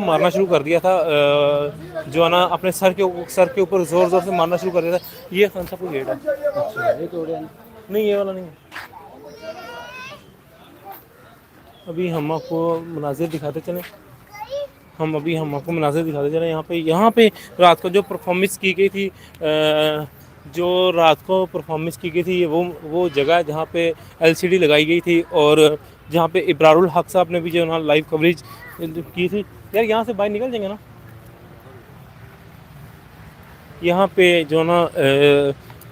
मारना शुरू कर दिया था, जो है ना अपने सर के ऊपर ज़ोर ज़ोर से मारना शुरू कर दिया था। ये कौन सा कोई गेट है? अच्छा ये तोड़े नहीं, ये वाला नहीं है। अभी हम आपको मनाजिर दिखाते चलें। हम आपको मनाजिर दिखाते चलें। यहाँ पे रात को जो परफॉर्मेंस की गई थी, जो रात को परफॉर्मेंस की गई थी, वो जगह जहाँ पे एलसीडी लगाई गई थी और जहाँ पे इब्रारुल हक साहब ने भी जो ना लाइव कवरेज की थी। यार यहाँ से बाहर निकल जाएंगे ना। यहाँ पे जो ना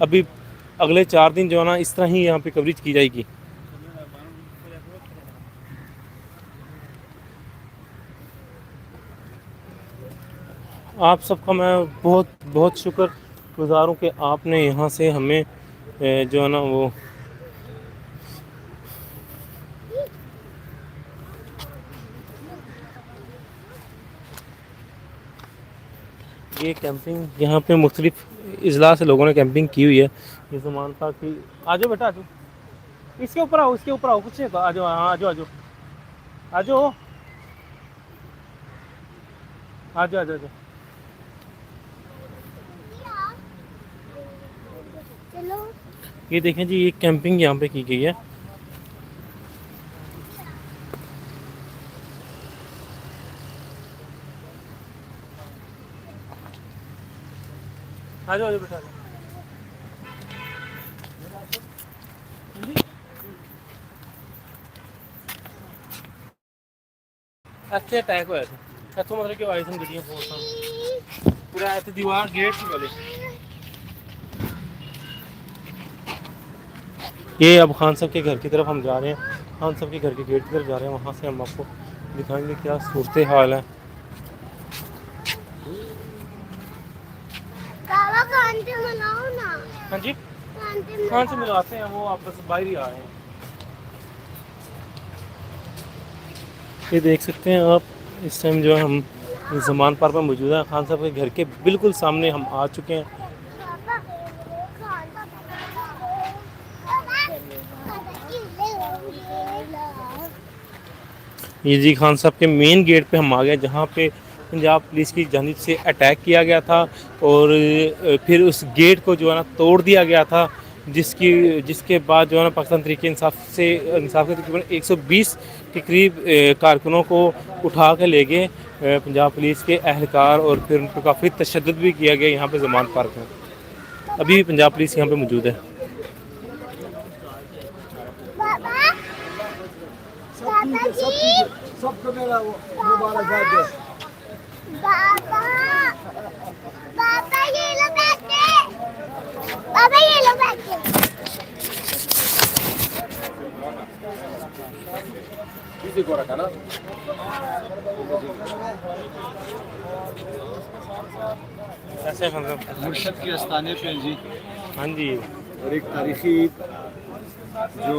अभी अगले 4 दिन जो है ना इस तरह ही यहाँ पे कवरेज की जाएगी। आप सबका मैं बहुत बहुत शुक्र गुज़ार हूँ कि आपने यहाँ से हमें जो है ना वो ये कैंपिंग यहाँ पे मुख्तलिफ अजला से लोगों ने कैंपिंग की हुई है। ये ज़मान था कि आ जाओ बेटा, आ जाओ, इसके ऊपर आओ, इसके ऊपर आओ, कुछ नहीं, आ जाओ, हाँ आ जाओ, आ जाओ, आ जाओ, आ जाओ, आ जाओ। ये देखें जी, ये कैंपिंग यहाँ पे की गई है। आ जाओ, आ जाओ बेटा। ਇੱਥੇ ਅਟੈਕ ਹੋਇਆ ਸੀ। ਇੱਥੋਂ मतलब कि ਆਏ ਸਨ ਗੱਡੀਆਂ ਫੋਰਸਾਂ पूरा ਇੱਥੇ दीवार गेट ਸੀ वाले। ये अब खान साहब के घर की तरफ हम जा रहे हैं। खान साहब के घर के गेट की तरफ जा रहे हैं। वहाँ से हम आपको दिखाएंगे क्या सूरत हाल है। हाँ जी, खान से मिलाते हैं, वो आपस बाहर ही आ रहे हैं। ये देख सकते हैं आप, इस टाइम जो है हम ज़मान पार्क में मौजूद हैं। खान साहब के घर के बिल्कुल सामने हम आ चुके हैं। ये जी खान साहब के मेन गेट पे हम आ गए, जहाँ पे पंजाब पुलिस की जानिब से अटैक किया गया था और फिर उस गेट को जो है ना तोड़ दिया गया था, जिसके बाद जो है ना पाकिस्तान तहरीक इंसाफ के तकरीबन 120 के करीब कारकुनों को उठा के ले गए पंजाब पुलिस के एहलकार, और फिर उन पर काफ़ी तशद्दुद भी किया गया यहाँ पे ज़मान पार्क में। अभी भी पंजाब पुलिस यहाँ पे मौजूद है। सबको मेरा मुबारकबाद दे। पापा ये लो बैठे, पापा ये लो बैठे। किसी को रखा ना ऐसे मुर्शद के आस्थाने पे जी। हाँ जी, और एक तारीखी जो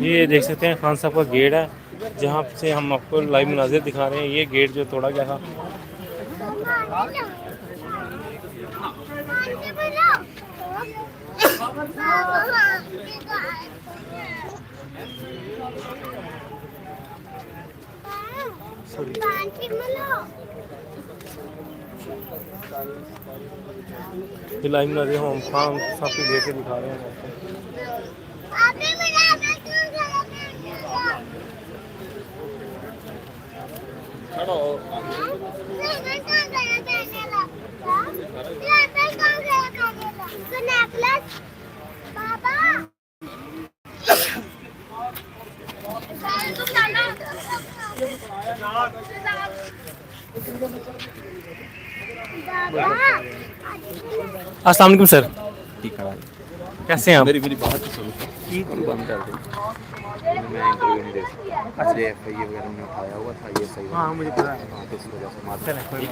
ये देख सकते हैं खान साहब का गेट है, जहाँ से हम आपको लाइव मुनाज़िर दिखा रहे हैं। ये गेट जो तोड़ा गया था। लाइव मुनाज़िर हम खान साहब के गेट से दिखा रहे हैं। अस्सलाम वालेकुम सर, ठीक है कैसे हैं आप? मेरी बात तो सुनो और बंद कर दो। मैं इंटरव्यू नहीं दे सकता। अच्छा ये FIA वगैरह में उठाया हुआ था, ये सही हाँ मुझे पता है। हाँ तो इस वजह से मार चलें, कोई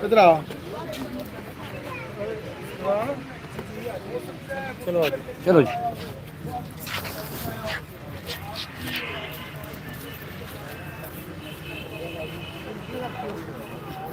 इधर आओ। चलो चलो जी। है।